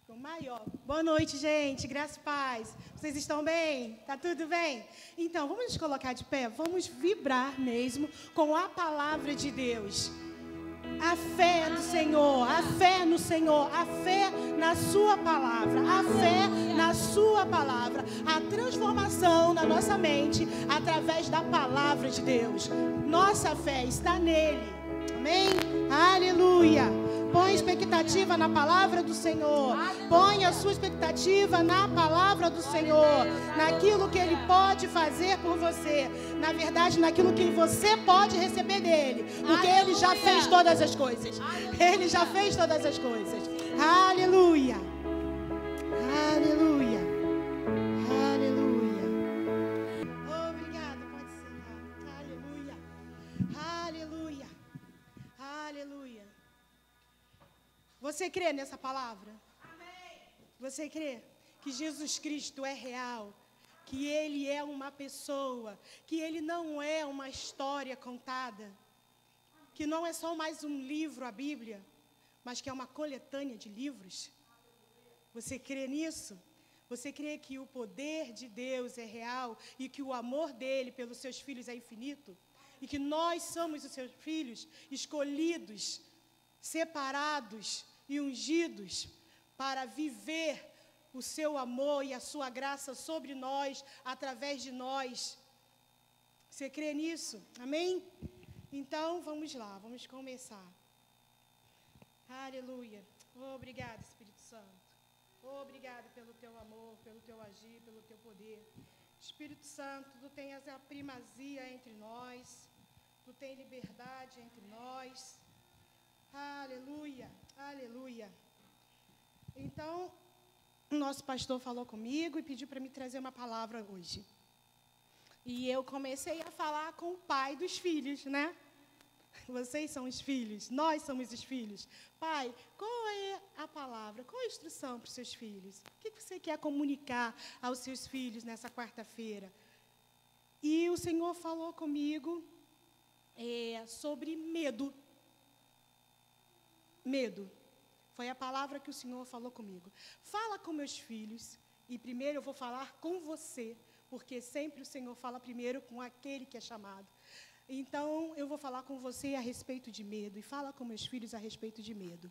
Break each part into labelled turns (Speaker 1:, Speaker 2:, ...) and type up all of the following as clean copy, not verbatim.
Speaker 1: Ficou maior. Boa noite, gente. Graça e paz. Vocês estão bem? Tá tudo bem? Então, vamos nos colocar de pé? Vamos vibrar mesmo com a palavra de Deus. A fé do Senhor, a fé no Senhor, a fé na sua palavra, a fé na sua palavra, a transformação na nossa mente através da palavra de Deus. Nossa fé está nele. Amém? Aleluia. Põe expectativa na palavra do Senhor. Põe a sua expectativa na palavra do Senhor, naquilo que Ele pode fazer por você. Na verdade, naquilo que você pode receber dele. Porque Ele já fez todas as coisas. Ele já fez todas as coisas. Aleluia. Aleluia. Aleluia. Obrigada, pode sentar. Aleluia. Aleluia. Aleluia. Você crê nessa palavra? Amém. Você crê que Jesus Cristo é real? Que Ele é uma pessoa? Que Ele não é uma história contada? Que não é só mais um livro, a Bíblia, mas que é uma coletânea de livros? Você crê nisso? Você crê que o poder de Deus é real e que o amor dele pelos seus filhos é infinito? E que nós somos os seus filhos escolhidos, separados e ungidos para viver o seu amor e a sua graça sobre nós, através de nós. Você crê nisso? Amém? Então, vamos lá, vamos começar. Aleluia. Obrigada, Espírito Santo. Obrigada pelo teu amor, pelo teu agir, pelo teu poder. Espírito Santo, tu tens a primazia entre nós, tu tens liberdade entre nós. Aleluia, aleluia. Então, o nosso pastor falou comigo e pediu para me trazer uma palavra hoje. E eu comecei a falar com o pai dos filhos, né? Vocês são os filhos, nós somos os filhos. Pai, qual é a palavra, qual a instrução para os seus filhos? O que você quer comunicar aos seus filhos nessa quarta-feira? E o Senhor falou comigo sobre medo. Medo. Foi a palavra que o Senhor falou comigo. Fala com meus filhos, e primeiro eu vou falar com você, porque sempre o Senhor fala primeiro com aquele que é chamado. Então, eu vou falar com você a respeito de medo, e fala com meus filhos a respeito de medo.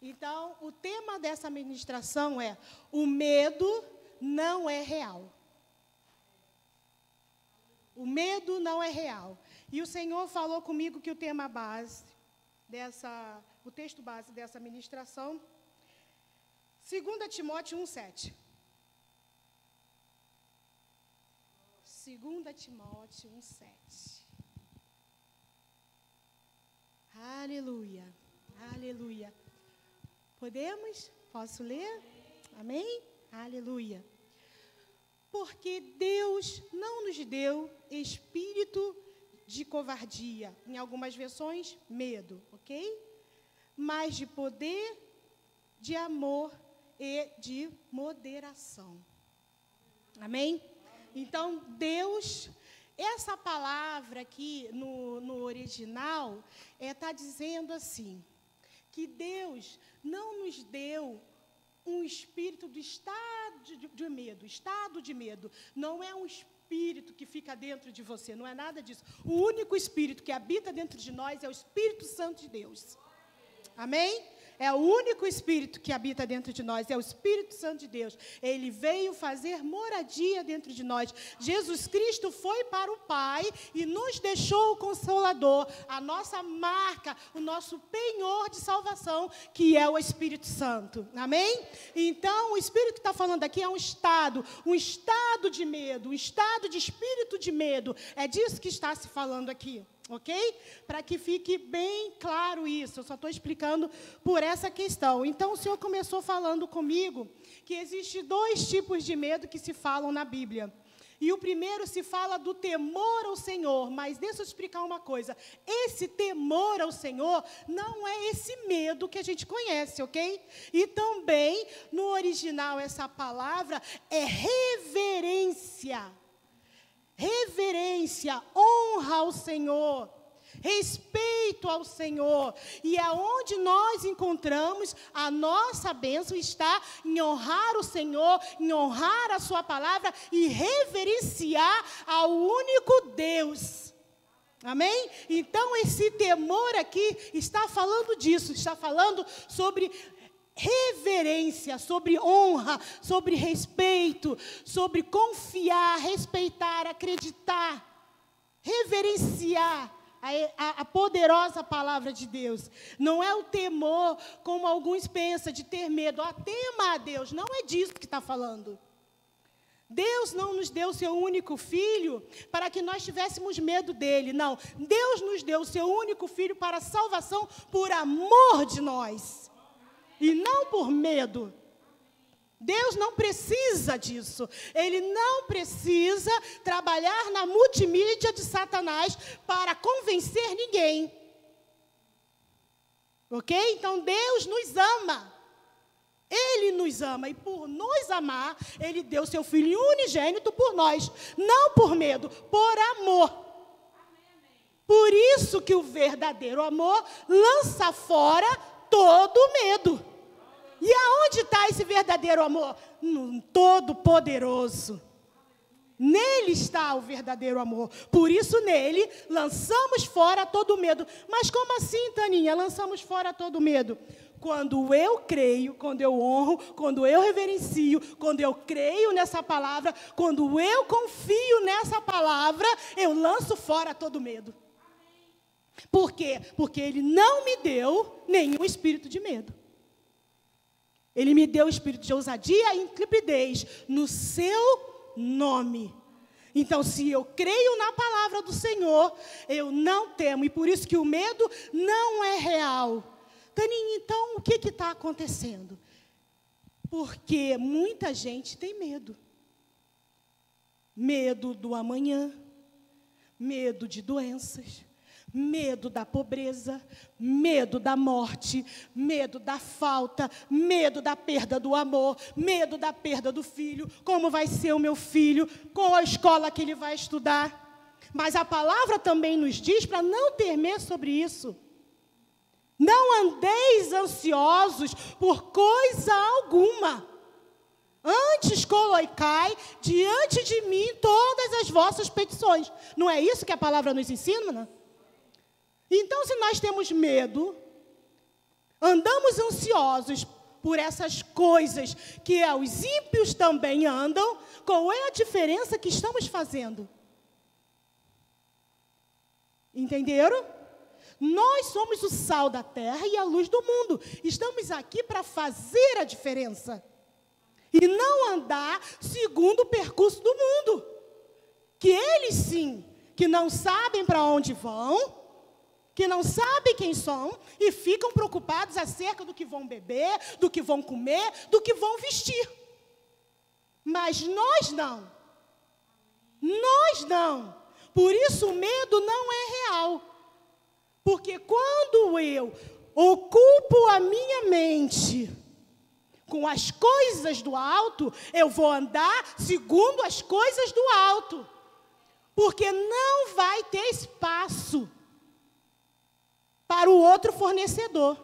Speaker 1: Então, o tema dessa ministração é: o medo não é real. O medo não é real. E o Senhor falou comigo que o tema base o texto base dessa ministração, 2 Timóteo 1,7. 2 Timóteo 1,7. Aleluia, aleluia. Podemos? Posso ler? Amém? Aleluia. Porque Deus não nos deu espírito de covardia, em algumas versões, medo, ok? Mas de poder, de amor e de moderação. Amém? Então, Deus, essa palavra aqui no original, está dizendo assim, que Deus não nos deu um espírito do estado de medo. Não é um espírito que fica dentro de você, não é nada disso. O único espírito que habita dentro de nós é o Espírito Santo de Deus. Amém? É o único Espírito que habita dentro de nós, é o Espírito Santo de Deus. Ele veio fazer moradia dentro de nós. Jesus Cristo foi para o Pai e nos deixou o Consolador, a nossa marca, o nosso penhor de salvação, que é o Espírito Santo. Amém? Então, o Espírito que está falando aqui é um estado de medo, um estado de espírito de medo. É disso que está se falando aqui. Ok? Para que fique bem claro isso, eu só estou explicando por essa questão. Então, o Senhor começou falando comigo que existem 2 tipos de medo que se falam na Bíblia. E o primeiro se fala do temor ao Senhor, mas deixa eu explicar uma coisa. Esse temor ao Senhor não é esse medo que a gente conhece, ok? E também, no original, essa palavra é reverência. Reverência, honra ao Senhor. respeito ao Senhor. E é onde nós encontramos a nossa bênção, está em honrar o Senhor, em honrar a sua palavra e reverenciar ao único Deus. Amém? Então, esse temor aqui está falando disso, está falando sobre reverência, sobre honra, sobre respeito, sobre confiar, respeitar, acreditar, reverenciar a poderosa palavra de Deus. Não é o temor, como alguns pensam, de ter medo. Tema a Deus. Não é disso que está falando. Deus não nos deu o seu único filho para que nós tivéssemos medo dele. Não. Deus nos deu o seu único filho para a salvação por amor de nós. E não por medo. Deus não precisa disso. Ele não precisa trabalhar na multimídia de Satanás para convencer ninguém. Ok? Então Deus nos ama. Ele nos ama. E por nos amar, Ele deu seu Filho unigênito por nós. Não por medo, por amor. Por isso que o verdadeiro amor lança fora todo medo. E aonde está esse verdadeiro amor? No Todo-Poderoso. Nele está o verdadeiro amor. Por isso, nele, lançamos fora todo medo. Mas como assim, Taninha? Lançamos fora todo medo? Quando eu creio, quando eu honro, quando eu reverencio, quando eu creio nessa palavra, quando eu confio nessa palavra, eu lanço fora todo medo. Por quê? Porque Ele não me deu nenhum espírito de medo. Ele me deu o espírito de ousadia e intrepidez no seu nome. Então, se eu creio na palavra do Senhor, eu não temo. E por isso que o medo não é real. Taninha, então, o que está acontecendo? Porque muita gente tem medo. Medo do amanhã, medo de doenças, medo da pobreza, medo da morte, medo da falta, medo da perda do amor, medo da perda do filho. Como vai ser o meu filho? Qual a escola que ele vai estudar? Mas a palavra também nos diz para não temer sobre isso. Não andeis ansiosos por coisa alguma. Antes colocai diante de mim todas as vossas petições. Não é isso que a palavra nos ensina, né? Então, se nós temos medo, andamos ansiosos por essas coisas que os ímpios também andam, qual é a diferença que estamos fazendo? Entenderam? Nós somos o sal da terra e a luz do mundo. Estamos aqui para fazer a diferença. E não andar segundo o percurso do mundo. Que eles sim, que não sabem para onde vão, que não sabem quem são e ficam preocupados acerca do que vão beber, do que vão comer, do que vão vestir. Mas nós não. Nós não. Por isso o medo não é real. Porque quando eu ocupo a minha mente com as coisas do alto, eu vou andar segundo as coisas do alto. Porque não vai ter espaço para o outro fornecedor.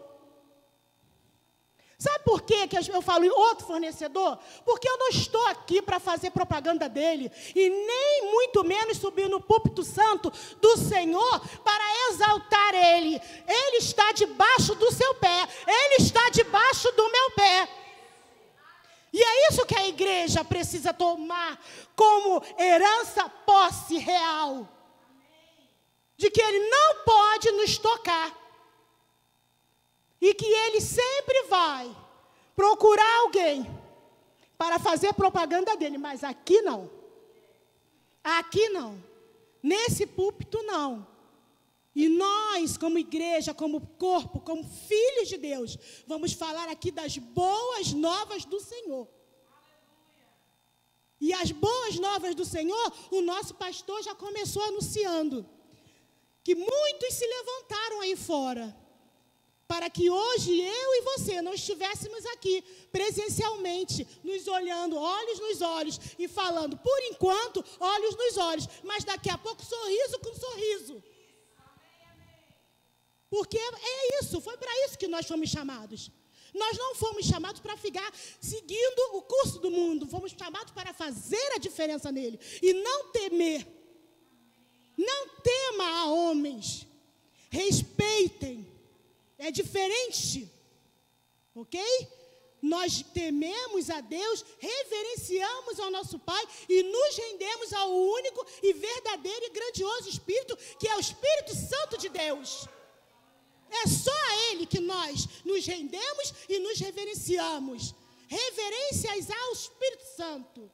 Speaker 1: Sabe por que eu falo outro fornecedor? Porque eu não estou aqui para fazer propaganda dele, e nem muito menos subir no púlpito santo do Senhor para exaltar ele. Ele está debaixo do seu pé, ele está debaixo do meu pé. E é isso que a igreja precisa tomar como herança, posse real. De que Ele não pode nos tocar. E que Ele sempre vai procurar alguém para fazer propaganda dele. Mas aqui não. Aqui não. Nesse púlpito não. E nós, como igreja, como corpo, como filhos de Deus, vamos falar aqui das boas novas do Senhor. E as boas novas do Senhor, o nosso pastor já começou anunciando. Que muitos se levantaram aí fora, para que hoje eu e você não estivéssemos aqui presencialmente, nos olhando, olhos nos olhos, e falando, por enquanto, olhos nos olhos, mas daqui a pouco, sorriso com sorriso. Porque é isso, foi para isso que nós fomos chamados. Nós não fomos chamados para ficar seguindo o curso do mundo. Fomos chamados para fazer a diferença nele. E não temer. Não tema a homens. Respeitem. É diferente. Ok? Nós tememos a Deus, reverenciamos ao nosso Pai e nos rendemos ao único e verdadeiro e grandioso Espírito, que é o Espírito Santo de Deus. É só a Ele que nós nos rendemos e nos reverenciamos. Reverências ao Espírito Santo.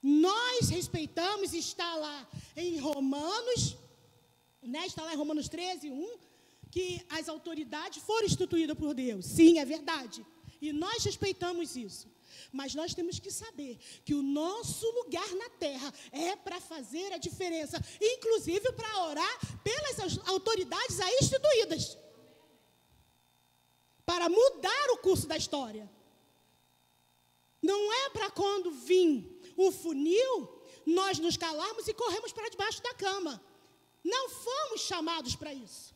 Speaker 1: Nós respeitamos, está lá em Romanos, né? Está lá em Romanos 13, 1, que as autoridades foram instituídas por Deus. Sim, é verdade. E nós respeitamos isso. Mas nós temos que saber que o nosso lugar na terra é para fazer a diferença, inclusive para orar pelas autoridades aí instituídas, para mudar o curso da história. Não é para quando vir o funil, nós nos calarmos e corremos para debaixo da cama. Não fomos chamados para isso.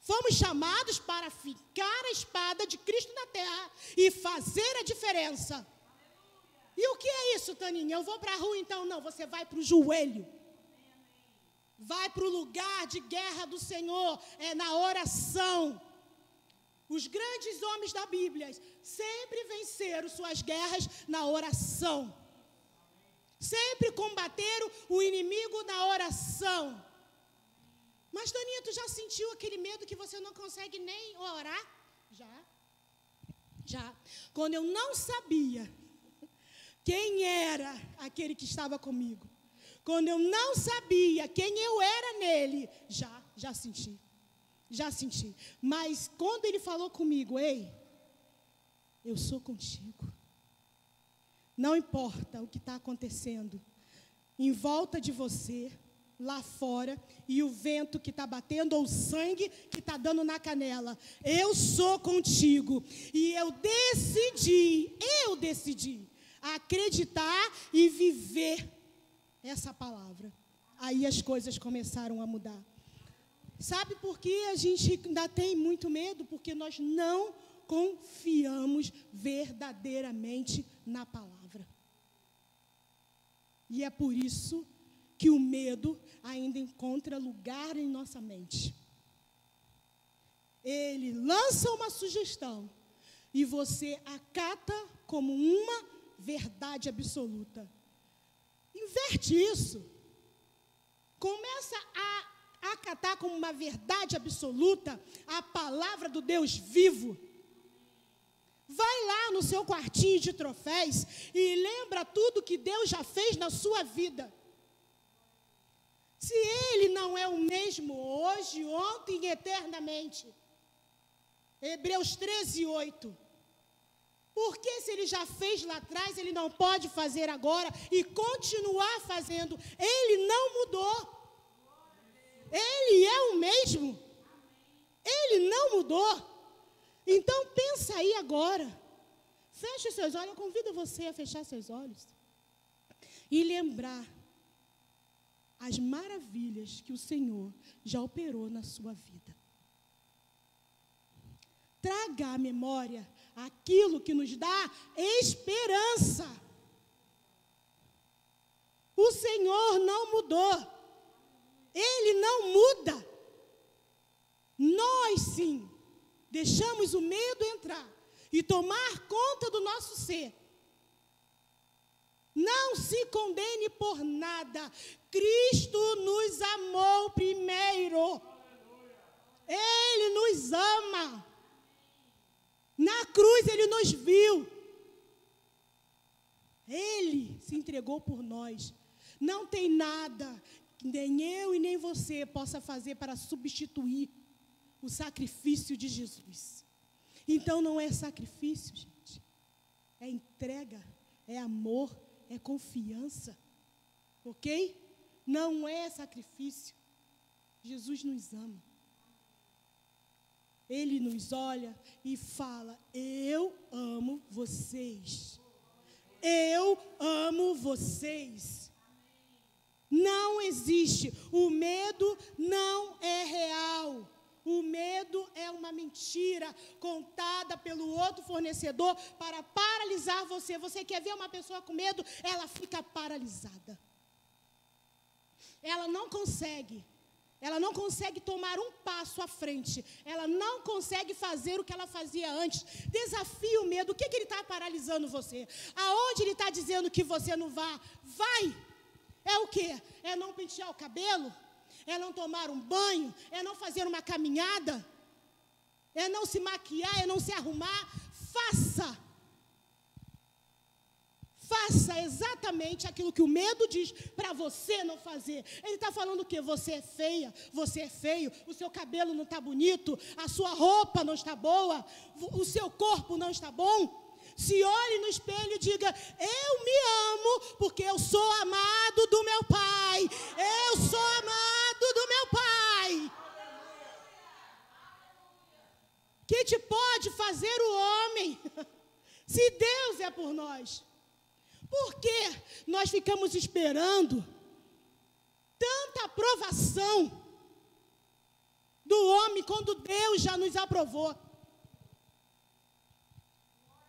Speaker 1: Fomos chamados para fincar a espada de Cristo na terra e fazer a diferença. E o que é isso, Taninha? Eu vou para a rua então? Não, você vai para o joelho. Vai para o lugar de guerra do Senhor, é na oração. Os grandes homens da Bíblia sempre venceram suas guerras na oração. Sempre combateram o inimigo na oração. Mas, Taninha, tu já sentiu aquele medo que você não consegue nem orar? Já. Quando eu não sabia quem era aquele que estava comigo, quando eu não sabia quem eu era nele, já senti. Mas quando ele falou comigo, ei, eu sou contigo. Não importa o que está acontecendo em volta de você, lá fora, e o vento que está batendo, ou o sangue que está dando na canela. Eu sou contigo. E eu decidi acreditar e viver essa palavra. Aí as coisas começaram a mudar. Sabe por que a gente ainda tem muito medo? Porque nós não confiamos verdadeiramente na palavra. E é por isso que o medo ainda encontra lugar em nossa mente. Ele lança uma sugestão e você acata como uma verdade absoluta. Inverte isso. Começa a acatar como uma verdade absoluta a palavra do Deus vivo. Vai lá no seu quartinho de troféus e lembra tudo que Deus já fez na sua vida. Se Ele não é o mesmo hoje, ontem e eternamente. Hebreus 13, 8. Porque se Ele já fez lá atrás, Ele não pode fazer agora e continuar fazendo. Ele não mudou. Ele é o mesmo. Ele não mudou. Então pensa aí agora. Feche os seus olhos. Eu convido você a fechar seus olhos e lembrar as maravilhas que o Senhor já operou na sua vida. Traga à memória aquilo que nos dá esperança. O Senhor não mudou. Ele não muda. Nós sim deixamos o medo entrar e tomar conta do nosso ser. Não se condene por nada. Cristo nos amou primeiro. Ele nos ama. Na cruz Ele nos viu. Ele se entregou por nós. Não tem nada que nem eu e nem você possa fazer para substituir o sacrifício de Jesus. Então não é sacrifício, gente. É entrega, é amor, é confiança. Ok? Não é sacrifício. Jesus nos ama. Ele nos olha e fala: eu amo vocês. Eu amo vocês. Não existe. O medo não é real. O medo é uma mentira contada pelo outro fornecedor para paralisar você. Você quer ver uma pessoa com medo? Ela fica paralisada. Ela não consegue tomar um passo à frente. Ela não consegue fazer o que ela fazia antes. Desafia o medo. O que ele está paralisando você? Aonde ele está dizendo que você não vá? Vai! É o quê? É não pentear o cabelo? É não tomar um banho? É não fazer uma caminhada? É não se maquiar? É não se arrumar? Faça! Faça exatamente aquilo que o medo diz para você não fazer. Ele está falando o quê? Você é feia, você é feio, o seu cabelo não está bonito, a sua roupa não está boa, o seu corpo não está bom. Se olhe no espelho e diga: eu me amo porque eu sou amado do meu Pai. Eu sou amado do meu Pai. Que te pode fazer o homem se Deus é por nós? Por que nós ficamos esperando tanta aprovação do homem quando Deus já nos aprovou?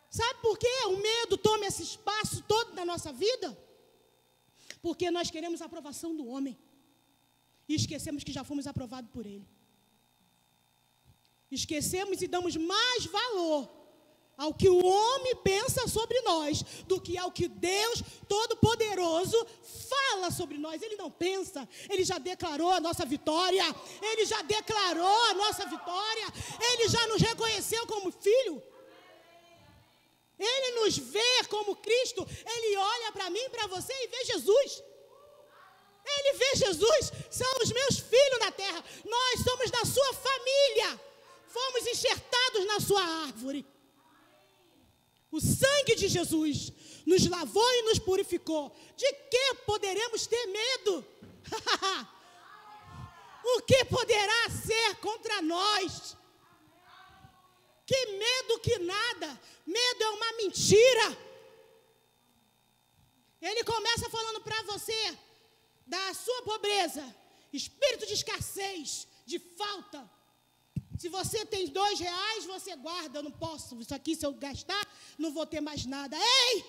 Speaker 1: Sabe por que o medo toma esse espaço todo na nossa vida? Porque nós queremos a aprovação do homem e esquecemos que já fomos aprovados por ele. Esquecemos e damos mais valor ao que o homem pensa sobre nós do que ao que Deus Todo-Poderoso fala sobre nós. Ele não pensa, ele já declarou a nossa vitória, ele já declarou a nossa vitória, ele já nos reconheceu como filho. Ele nos vê como Cristo, ele olha para mim e para você e vê Jesus. Ele vê Jesus, são os meus filhos na terra, nós somos da sua família, fomos enxertados na sua árvore. O sangue de Jesus nos lavou e nos purificou. De que poderemos ter medo? O que poderá ser contra nós? Que medo que nada. Medo é uma mentira. Ele começa falando para você da sua pobreza, espírito de escassez, de falta. Se você tem R$2, você guarda. Eu não posso, isso aqui se eu gastar, não vou ter mais nada. Ei!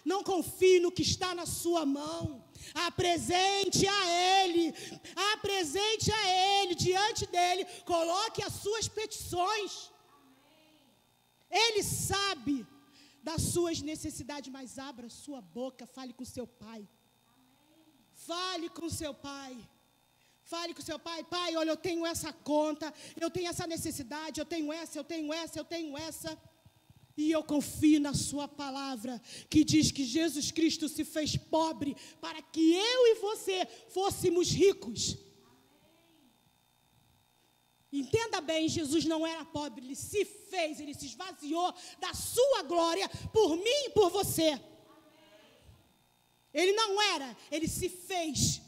Speaker 1: Não confie no que está na sua mão. Apresente a Ele, diante dEle, coloque as suas petições. Ele sabe das suas necessidades, mas abra sua boca, fale com seu pai. Fale com seu pai. Fale com seu pai: pai, olha, eu tenho essa conta, eu tenho essa necessidade, eu tenho essa. E eu confio na sua palavra, que diz que Jesus Cristo se fez pobre para que eu e você fôssemos ricos. Entenda bem, Jesus não era pobre, ele se fez, ele se esvaziou da sua glória por mim e por você. Ele não era, ele se fez.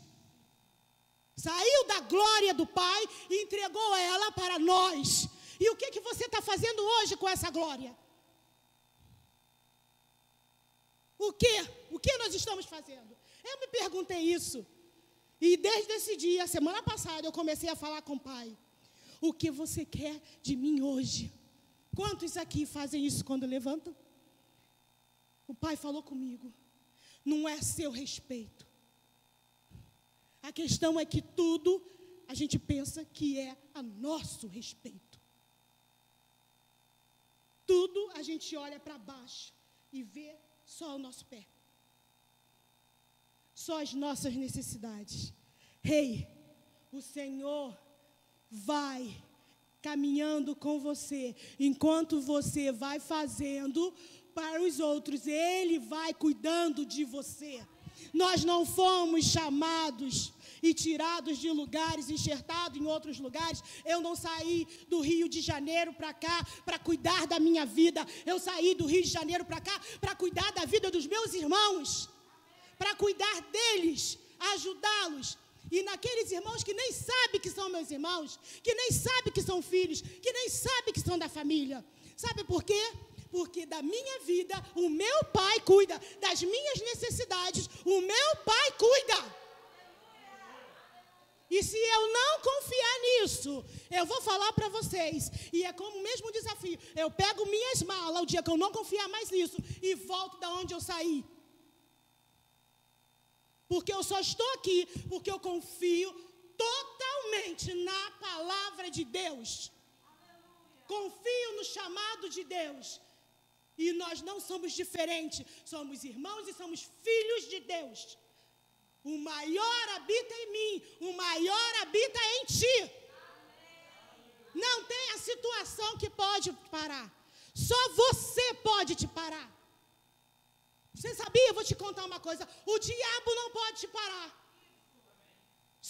Speaker 1: Saiu da glória do Pai e entregou ela para nós. E o que você está fazendo hoje com essa glória? O que nós estamos fazendo? Eu me perguntei isso. E desde esse dia, semana passada, eu comecei a falar com o Pai. O que você quer de mim hoje? Quantos aqui fazem isso quando levantam? O Pai falou comigo. Não é seu respeito. A questão é que tudo a gente pensa que é a nosso respeito. Tudo a gente olha para baixo e vê só o nosso pé. Só as nossas necessidades. Ei, o Senhor vai caminhando com você. Enquanto você vai fazendo para os outros, Ele vai cuidando de você. Nós não fomos chamados e tirados de lugares, enxertados em outros lugares. Eu não saí do Rio de Janeiro para cá para cuidar da minha vida. Eu saí do Rio de Janeiro para cá para cuidar da vida dos meus irmãos, para cuidar deles, ajudá-los. E naqueles irmãos que nem sabem que são meus irmãos, que nem sabem que são filhos, que nem sabem que são da família. Sabe por quê? porque da minha vida o meu Pai cuida, das minhas necessidades o meu Pai cuida. E se eu não confiar nisso, eu vou falar para vocês, e é como o mesmo desafio, eu pego minhas malas o dia que eu não confiar mais nisso e volto da onde eu saí. Porque eu só estou aqui porque eu confio totalmente na palavra de Deus. Confio no chamado de Deus. E nós não somos diferentes, somos irmãos e somos filhos de Deus. O maior habita em mim, o maior habita em ti. Não tem a situação que pode parar. Só você pode te parar. Você sabia? Eu vou te contar uma coisa. O diabo não pode te parar.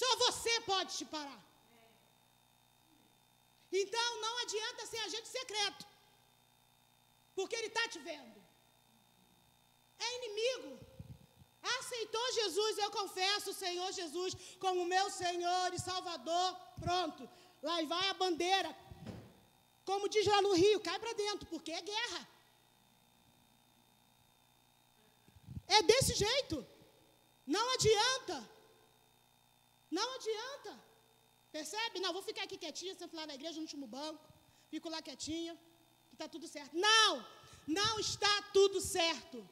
Speaker 1: Só você pode te parar. Então não adianta ser agente secreto, porque ele está te vendo. É inimigo. Aceitou Jesus, eu confesso o Senhor Jesus como meu Senhor e Salvador, pronto, lá vai a bandeira, como diz lá no Rio, cai para dentro, porque é guerra, é desse jeito, não adianta, percebe? Não, vou ficar aqui quietinha, sento lá na igreja, no último banco, fico lá quietinha, que está tudo certo. Não está tudo certo.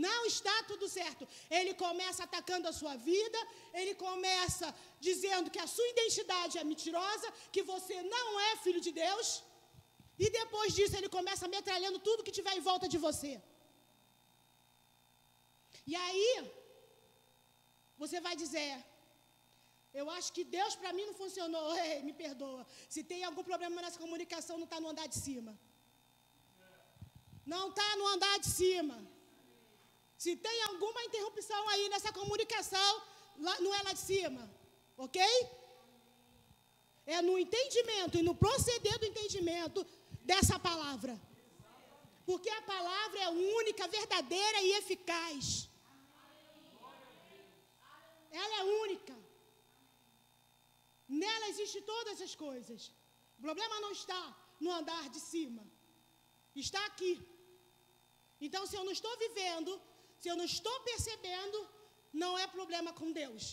Speaker 1: Não está tudo certo. Ele começa atacando a sua vida, ele começa dizendo que a sua identidade é mentirosa, que você não é filho de Deus, e depois disso ele começa metralhando tudo que tiver em volta de você. E aí, você vai dizer, eu acho que Deus para mim não funcionou. Ei, me perdoa. Se tem algum problema nessa comunicação, não está no andar de cima. Não está no andar de cima. Se tem alguma interrupção aí nessa comunicação, lá, não é lá de cima, ok? É no entendimento e no proceder do entendimento dessa palavra. Porque a palavra é única, verdadeira e eficaz. Ela é única. Nela existem todas as coisas. O problema não está no andar de cima. Está aqui. Então, se eu não estou vivendo, se eu não estou percebendo, não é problema com Deus.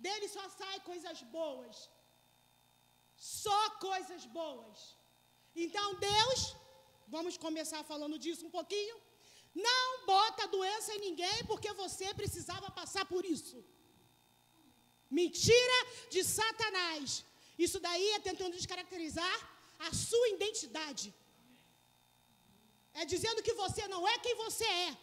Speaker 1: Dele só sai coisas boas. Só coisas boas. Então Deus, vamos começar falando disso um pouquinho, não bota doença em ninguém porque você precisava passar por isso. Mentira de Satanás. Isso daí é tentando descaracterizar a sua identidade. É dizendo que você não é quem você é.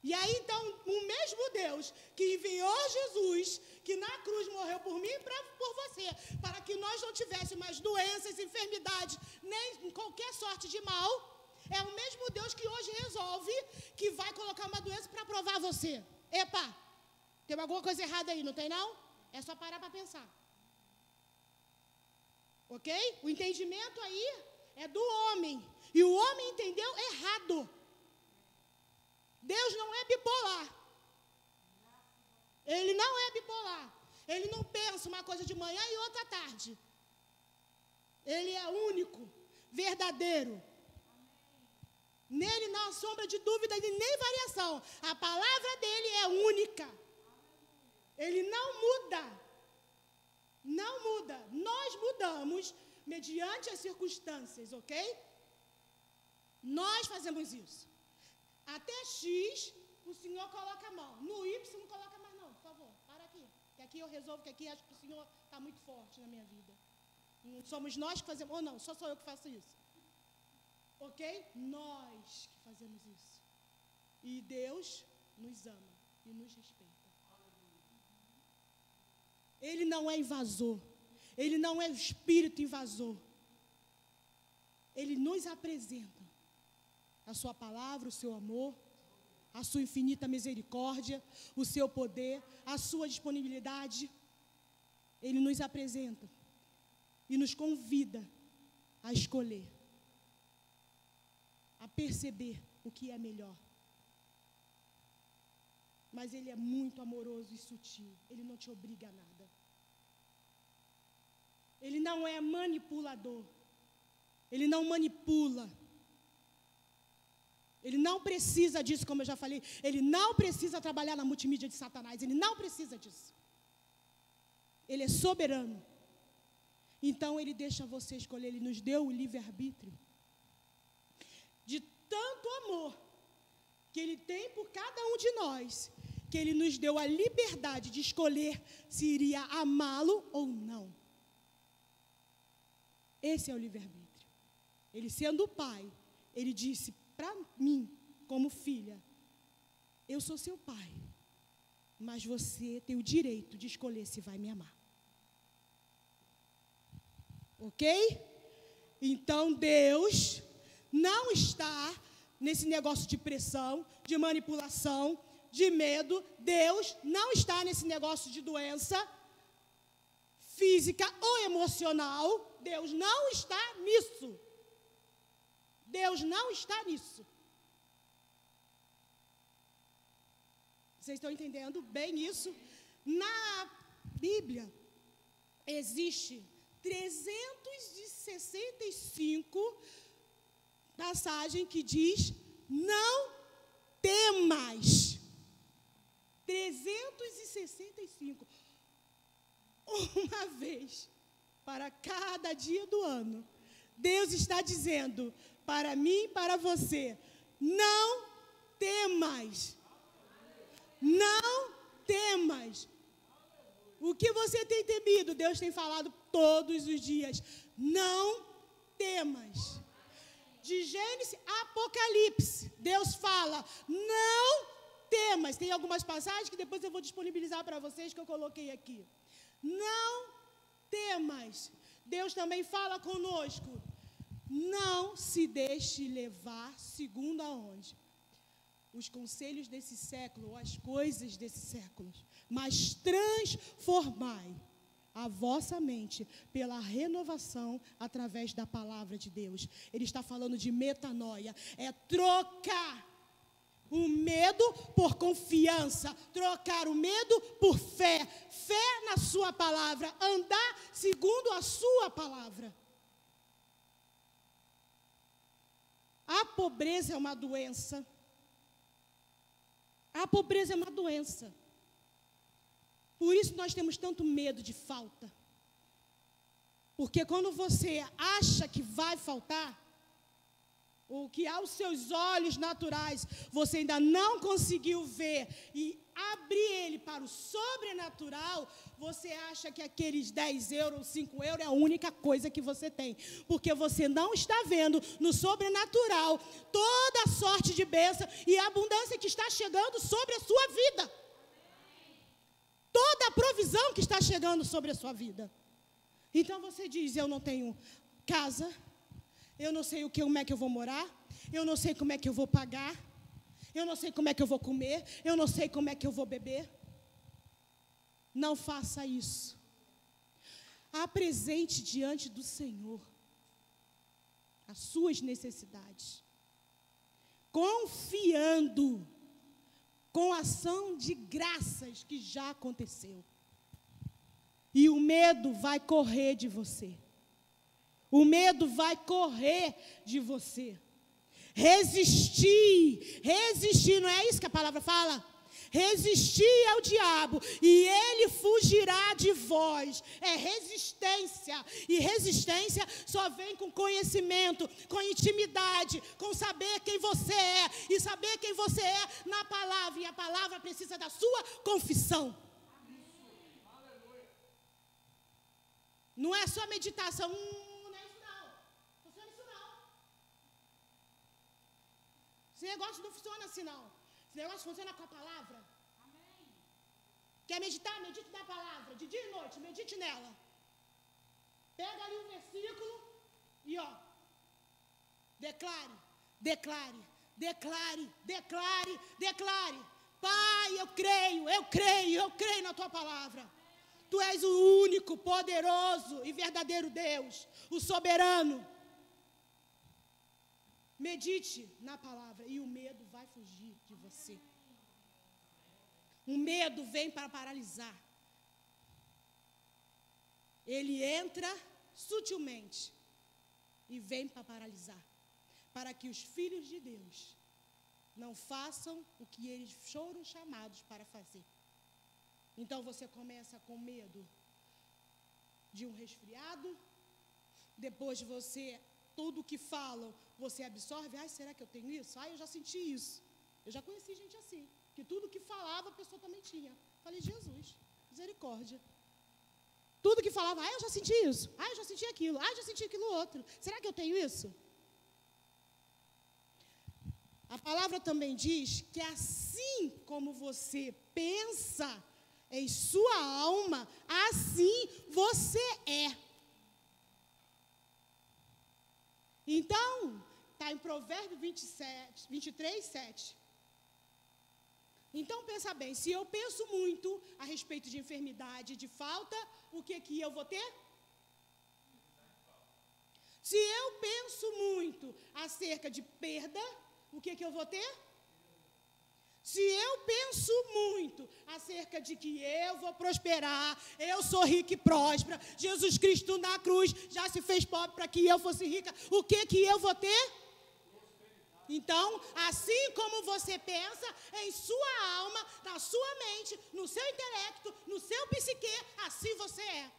Speaker 1: E aí, então, o mesmo Deus que enviou Jesus, que na cruz morreu por mim e por você, para que nós não tivéssemos mais doenças, enfermidades, nem qualquer sorte de mal, é o mesmo Deus que hoje resolve que vai colocar uma doença para provar você. Epa, tem alguma coisa errada aí, não tem não? É só parar para pensar. Ok? O entendimento aí é do homem. E o homem entendeu errado. Deus não é bipolar. Ele não é bipolar. Ele não pensa uma coisa de manhã e outra à tarde. Ele é único, verdadeiro. Nele não há sombra de dúvida e nem variação. A palavra dele é única. Ele não muda. Não muda. Nós mudamos mediante as circunstâncias, ok? Nós fazemos isso. Até X, o Senhor coloca a mão. No Y, não coloca mais não, por favor. Para aqui. Que aqui eu resolvo, que aqui acho que o Senhor está muito forte na minha vida. Não somos nós que fazemos, ou não, só sou eu que faço isso. Ok? Nós que fazemos isso. E Deus nos ama e nos respeita. Ele não é invasor. Ele não é o espírito invasor. Ele nos apresenta a sua palavra, o seu amor, a sua infinita misericórdia, o seu poder, a sua disponibilidade. Ele nos apresenta e nos convida a escolher, a perceber o que é melhor. Mas Ele é muito amoroso e sutil. Ele não te obriga a nada. Ele não é manipulador. Ele não manipula. Ele não precisa disso, como eu já falei. Ele não precisa trabalhar na multimídia de Satanás. Ele não precisa disso. Ele é soberano. Então, Ele deixa você escolher. Ele nos deu o livre-arbítrio. De tanto amor que Ele tem por cada um de nós, que Ele nos deu a liberdade de escolher se iria amá-lo ou não. Esse é o livre-arbítrio. Ele sendo o Pai, Ele disse para mim, como filha, eu sou seu pai, mas você tem o direito de escolher se vai me amar. Ok? Então, Deus não está nesse negócio de pressão, de manipulação, de medo. Deus não está nesse negócio de doença física ou emocional. Deus não está nisso. Deus não está nisso. Vocês estão entendendo bem isso? Na Bíblia, existe 365 passagens que diz, não temas. 365. Uma vez para cada dia do ano, Deus está dizendo para mim e para você, não temas. Não temas. O que você tem temido? Deus tem falado todos os dias. Não temas. De Gênesis a Apocalipse, Deus fala, não temas. Tem algumas passagens que depois eu vou disponibilizar para vocês que eu coloquei aqui. Não temas. Deus também fala conosco. Não se deixe levar segundo aonde? Os conselhos desse século, ou as coisas desse século, mas transformai a vossa mente pela renovação através da palavra de Deus. Ele está falando de metanoia, é trocar o medo por confiança, trocar o medo por fé, fé na sua palavra, andar segundo a sua palavra. A pobreza é uma doença. A pobreza é uma doença. Por isso nós temos tanto medo de falta. Porque quando você acha que vai faltar, ou que aos seus olhos naturais você ainda não conseguiu ver e abrir ele para o sobrenatural, você acha que aqueles 10 euros, 5 euros é a única coisa que você tem. Porque você não está vendo no sobrenatural toda a sorte de bênção e a abundância que está chegando sobre a sua vida. Toda a provisão que está chegando sobre a sua vida. Então você diz, eu não tenho casa, eu não sei como é que eu vou morar, eu não sei como é que eu vou pagar, eu não sei como é que eu vou comer, eu não sei como é que eu vou beber. Não faça isso. Apresente diante do Senhor as suas necessidades, confiando com ação de graças que já aconteceu. E o medo vai correr de você. O medo vai correr de você. Resistir, não é isso que a palavra fala? Resistir ao diabo e ele fugirá de vós. É resistência. E resistência só vem com conhecimento, com intimidade, com saber quem você é. E saber quem você é na palavra. E a palavra precisa da sua confissão. Não é só meditação. Não é isso não. Funciona isso não. Esse negócio não funciona assim não. Esse negócio funciona com a palavra. Amém. Quer meditar? Medite na palavra. De dia e noite, medite nela. Pega ali um versículo e declare, declare, declare, declare, declare. Pai, eu creio na tua palavra. Tu és o único, poderoso e verdadeiro Deus, o soberano. Medite na palavra e o medo vai fugir de você. O medo vem para paralisar. Ele entra sutilmente e vem para paralisar. Para que os filhos de Deus não façam o que eles foram chamados para fazer. Então você começa com medo de um resfriado, depois você, tudo que falam, você absorve. Ai, será que eu tenho isso? Ai, eu já senti isso. Eu já conheci gente assim, que tudo que falava a pessoa também tinha. Falei, Jesus, misericórdia. Tudo que falava, ai, eu já senti isso. Ai, eu já senti aquilo. Ai, eu já senti aquilo outro. Será que eu tenho isso? A palavra também diz que assim como você pensa em sua alma, assim você é. Então, está em Provérbios 23, 7. Então, pensa bem, se eu penso muito a respeito de enfermidade, de falta, o que eu vou ter? Se eu penso muito acerca de perda, o que eu vou ter? Se eu penso muito acerca de que eu vou prosperar, eu sou rica e próspera, Jesus Cristo na cruz já se fez pobre para que eu fosse rica, o que eu vou ter? Então, assim como você pensa em sua alma, na sua mente, no seu intelecto, no seu psique, assim você é.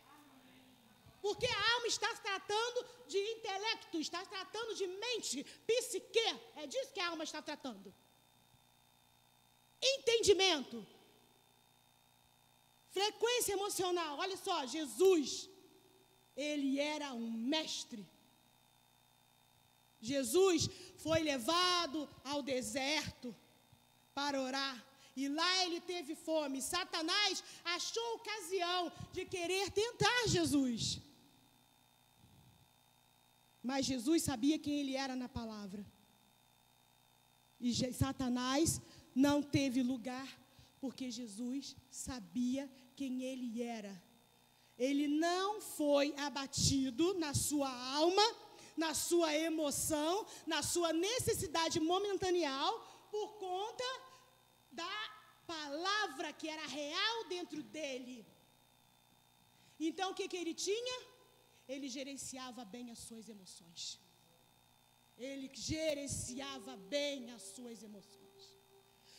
Speaker 1: Porque a alma está se tratando de intelecto, está se tratando de mente, psique. É disso que a alma está tratando. Entendimento. Frequência emocional. Olha só, Jesus, ele era um mestre. Jesus foi levado ao deserto para orar. E lá ele teve fome. Satanás achou ocasião de querer tentar Jesus. Mas Jesus sabia quem ele era na palavra. E Satanás não teve lugar, porque Jesus sabia quem ele era. Ele não foi abatido na sua alma, na sua emoção, na sua necessidade momentânea, por conta da palavra que era real dentro dele. Então, o que ele tinha? Ele gerenciava bem as suas emoções. Ele gerenciava bem as suas emoções.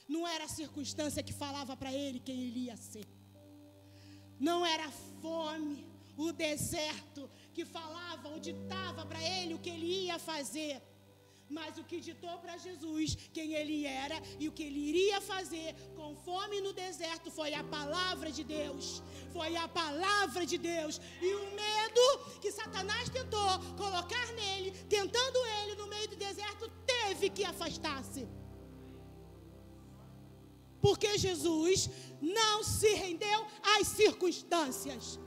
Speaker 1: Não era a circunstância que falava para ele quem ele ia ser. Não era a fome, o deserto que falava ou ditava para ele o que ele ia fazer. Mas o que ditou para Jesus quem ele era e o que ele iria fazer com fome no deserto foi a palavra de Deus. Foi a palavra de Deus. E o medo que Satanás tentou colocar nele, tentando ele no meio do deserto, teve que afastar-se. Porque Jesus não se rendeu às circunstâncias.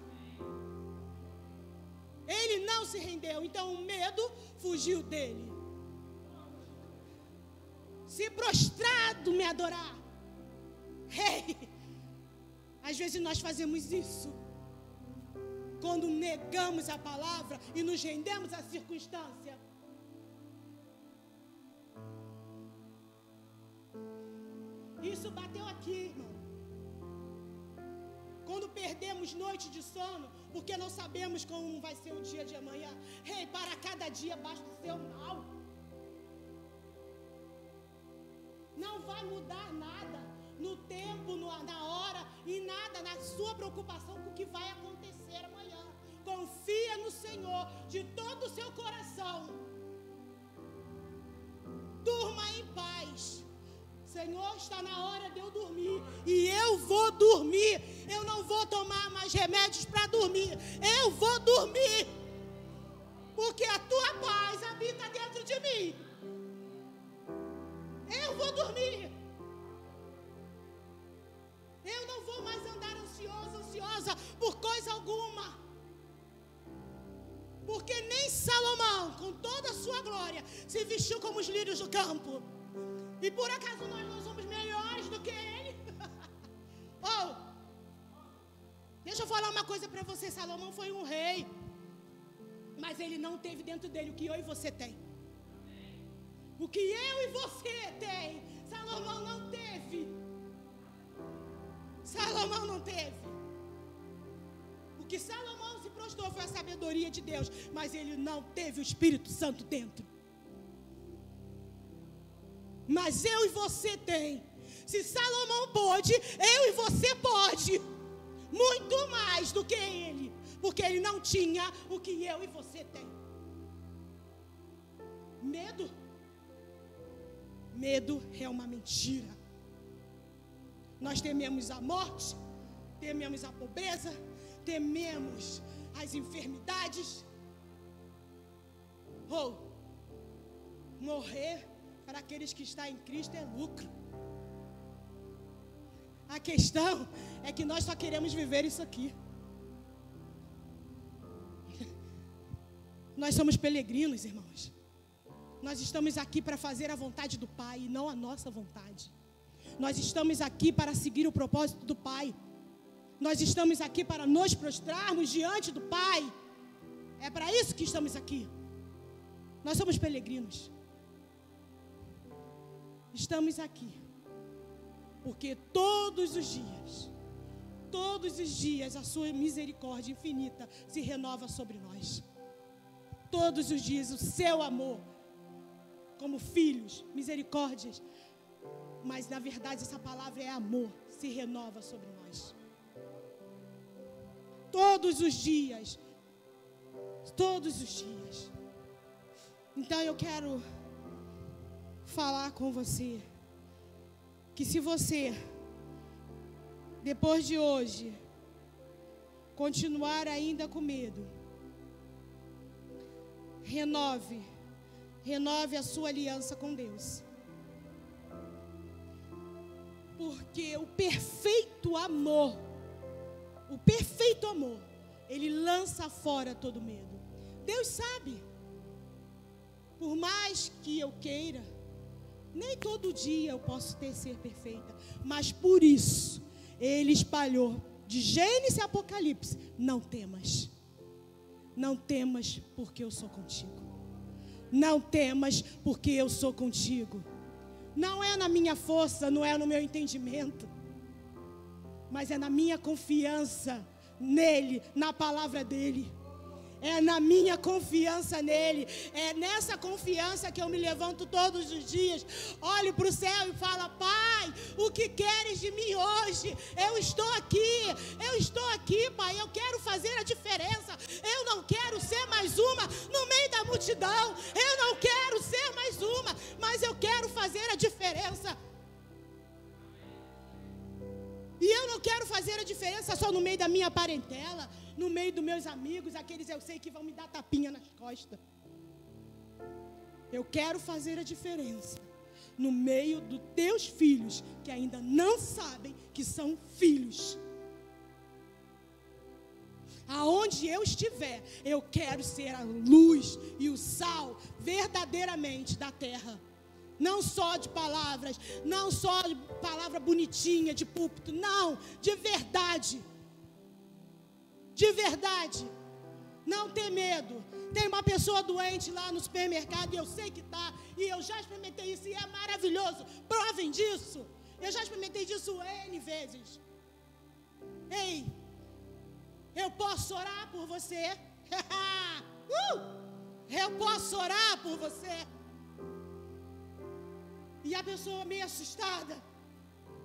Speaker 1: Ele não se rendeu, então o medo fugiu dele. Se prostrado me adorar. Hey, às vezes nós fazemos isso. Quando negamos a palavra e nos rendemos à circunstância. Isso bateu aqui, irmão. Quando perdemos noite de sono, porque não sabemos como vai ser o dia de amanhã. Hey, para cada dia basta o seu mal. Não vai mudar nada no tempo, na hora e nada na sua preocupação com o que vai acontecer amanhã. Confia no Senhor de todo o seu coração. Durma em paz. Senhor, está na hora de eu dormir. E eu vou dormir. Eu não vou tomar mais remédios para dormir. Eu vou dormir. Porque a tua paz habita dentro de mim. Eu vou dormir. Eu não vou mais andar ansiosa por coisa alguma. Porque nem Salomão, com toda a sua glória, se vestiu como os lírios do campo. E por acaso nós não somos melhores do que ele? Oh, deixa eu falar uma coisa para você. Salomão foi um rei, mas ele não teve dentro dele o que eu e você tem. O que eu e você tem, Salomão não teve. Salomão não teve. O que Salomão se prostrou foi a sabedoria de Deus, mas ele não teve o Espírito Santo dentro. Mas eu e você tem. Se Salomão pôde, eu e você pode. Muito mais do que ele. Porque ele não tinha o que eu e você tem. Medo. Medo é uma mentira. Nós tememos a morte, tememos a pobreza, tememos as enfermidades. Morrer para aqueles que estão em Cristo é lucro. A questão é que nós só queremos viver isso aqui. Nós somos peregrinos, irmãos. Nós estamos aqui para fazer a vontade do Pai e não a nossa vontade. Nós estamos aqui para seguir o propósito do Pai. Nós estamos aqui para nos prostrarmos diante do Pai. É para isso que estamos aqui. Nós somos peregrinos. Estamos aqui porque todos os dias a sua misericórdia infinita se renova sobre nós. Todos os dias o seu amor, como filhos, misericórdias, mas na verdade essa palavra é amor, se renova sobre nós. Todos os dias. Então eu quero falar com você que se você, depois de hoje, continuar ainda com medo, renove a sua aliança com Deus. Porque o perfeito amor, ele lança fora todo medo. Deus sabe, por mais que eu queira, nem todo dia eu posso ser perfeita, mas por isso, Ele espalhou de Gênesis a Apocalipse, não temas, porque eu sou contigo, não temas, porque eu sou contigo. Não é na minha força, não é no meu entendimento, mas é na minha confiança nele, na palavra dele. É na minha confiança nele. É nessa confiança que eu me levanto todos os dias. Olho para o céu e falo: Pai, o que queres de mim hoje? Eu estou aqui, Pai. Eu quero fazer a diferença. Eu não quero ser mais uma no meio da multidão. Eu não quero ser mais uma, mas eu quero fazer a diferença. E eu não quero fazer a diferença só no meio da minha parentela, no meio dos meus amigos, aqueles eu sei que vão me dar tapinha nas costas. Eu quero fazer a diferença no meio dos teus filhos, que ainda não sabem que são filhos. Aonde eu estiver, eu quero ser a luz e o sal verdadeiramente da terra. Não só de palavras, não só de palavra bonitinha, de púlpito, não, de verdade. De verdade. Não ter medo. Tem uma pessoa doente lá no supermercado e eu sei que está, e eu já experimentei isso e é maravilhoso. Provem disso. Eu já experimentei disso N vezes. Ei, eu posso orar por você? Eu posso orar por você? E a pessoa meio assustada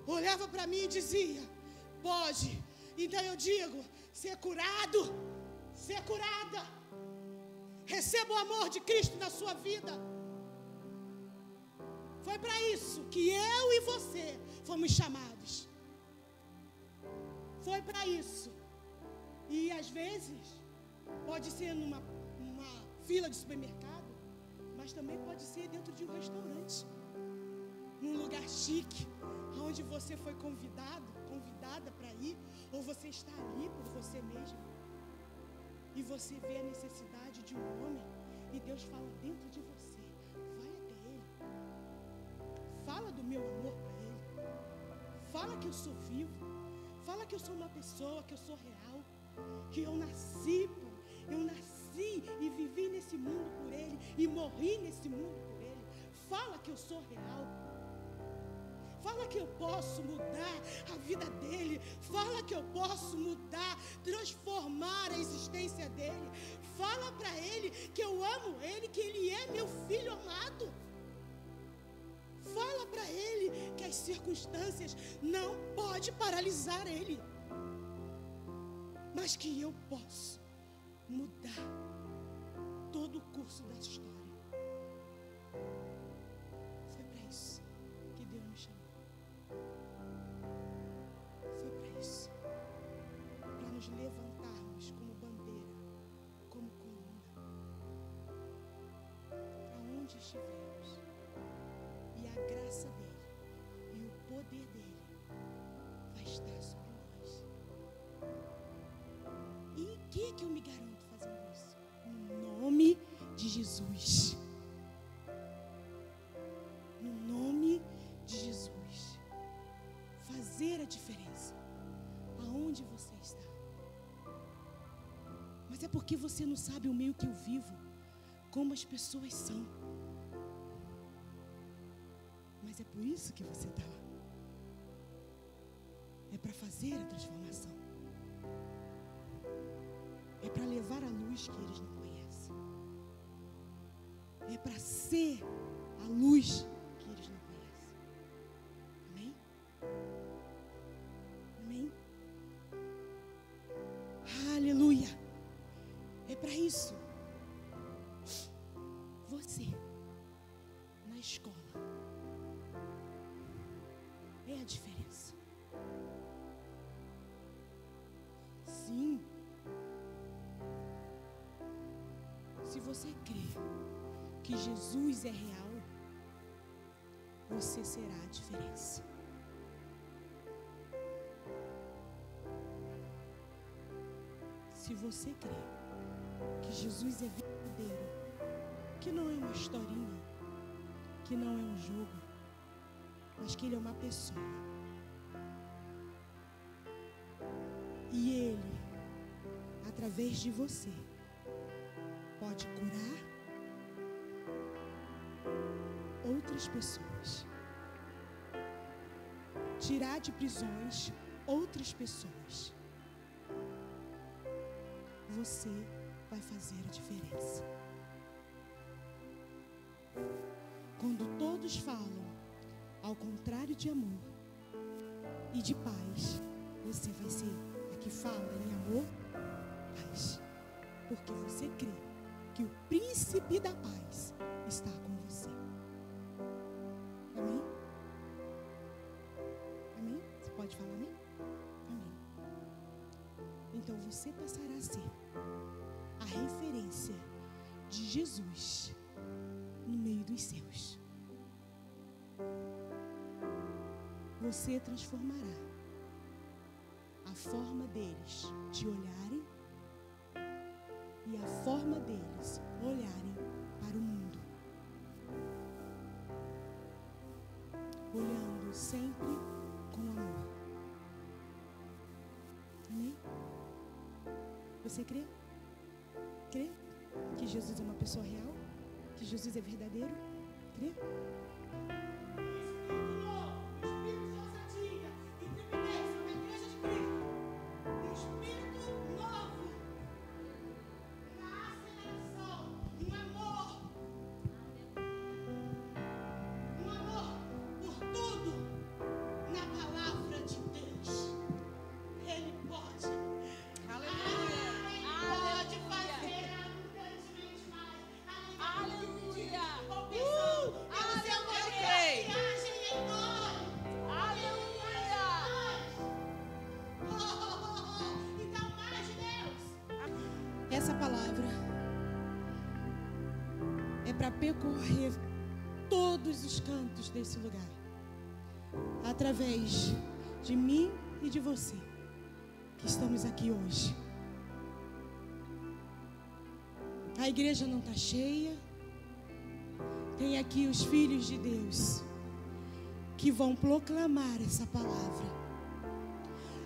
Speaker 1: olhava para mim e dizia: pode. Então eu digo: ser curado, ser curada. Receba o amor de Cristo na sua vida. Foi para isso que eu e você fomos chamados. Foi para isso. E às vezes pode ser numa fila de supermercado, mas também pode ser dentro de um restaurante, num lugar chique, onde você foi convidada para ir, ou você está ali por você mesmo, e você vê a necessidade de um homem, e Deus fala dentro de você: vai até ele, fala do meu amor para ele, fala que eu sou vivo, fala que eu sou uma pessoa, que eu sou real, que eu nasci e vivi nesse mundo por ele, e morri nesse mundo por ele. Fala que eu sou real. Fala que eu posso mudar a vida dele. Fala que eu posso mudar, transformar a existência dele. Fala para ele que eu amo ele, que ele é meu filho amado. Fala as circunstâncias não pode paralisar Ele, mas que eu posso mudar todo o curso da história. Foi para isso que Deus me chamou. Foi para isso, para nos levantarmos como bandeira, como coluna, aonde estivermos, e a graça dele e o poder dele vai estar sobre nós. E em que eu me garanto fazendo isso? No nome de Jesus. No nome de Jesus. Fazer a diferença aonde você está. Mas é porque você não sabe o meio que eu vivo, como as pessoas são. Mas é por isso que você está lá. É para fazer a transformação. É para levar a luz que eles não conhecem. É para ser a luz que eles não conhecem. Amém? Amém? Aleluia! É para isso. Você, na escola, é a diferença. Sim. Se você crê que Jesus é real, você será a diferença. Se você crê que Jesus é verdadeiro, que não é uma historinha, que não é um jogo, mas que Ele é uma pessoa. E Ele, através de você, pode curar outras pessoas, tirar de prisões outras pessoas. Você vai fazer a diferença. Quando todos falam ao contrário de amor e de paz, você vai ser a que fala em amor, paz. Porque você crê que o príncipe da paz está com você. Amém? Amém? Você pode falar amém? Amém. Então você passará a ser a referência de Jesus no meio dos seus. Você transformará a forma deles te olharem e a forma deles olharem para o mundo. Olhando sempre com amor. Amém? Você crê? Crê que Jesus é uma pessoa real? Que Jesus é verdadeiro? Crê? Essa palavra é para percorrer todos os cantos desse lugar, através de mim e de você, que estamos aqui hoje. A igreja não está cheia, tem aqui os filhos de Deus, que vão proclamar essa palavra.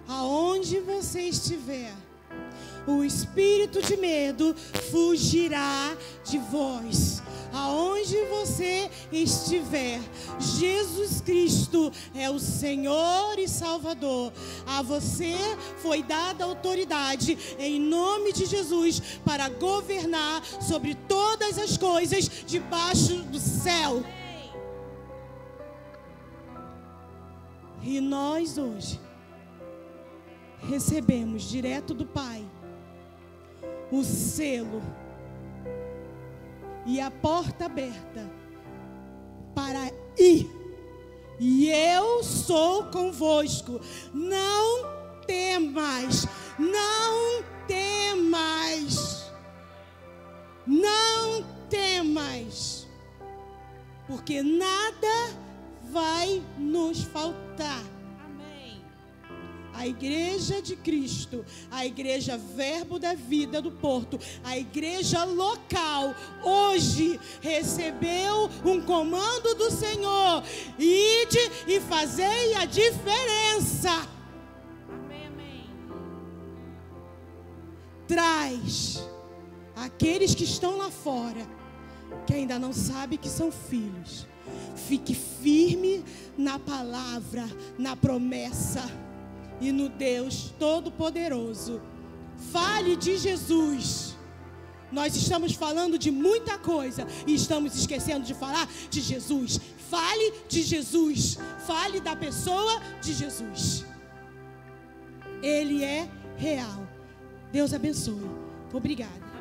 Speaker 1: Aonde você estiver, o espírito de medo fugirá de vós. Aonde você estiver, Jesus Cristo é o Senhor e Salvador. A você foi dada autoridade em nome de Jesus para governar sobre todas as coisas debaixo do céu. E nós hoje recebemos direto do Pai o selo e a porta aberta para ir. E eu sou convosco. Não temas, não temas, não temas, porque nada vai nos faltar.
Speaker 2: Amém.
Speaker 1: A igreja de Cristo, a igreja Verbo da Vida do Porto, a igreja local, hoje recebeu um comando do Senhor: ide e fazei a diferença.
Speaker 2: Amém, amém.
Speaker 1: Traz aqueles que estão lá fora, que ainda não sabem que são filhos. Fique firme na palavra, na promessa e no Deus Todo-Poderoso. Fale de Jesus. Nós estamos falando de muita coisa e estamos esquecendo de falar de Jesus. Fale de Jesus. Fale da pessoa de Jesus. Ele é real. Deus abençoe. Obrigada.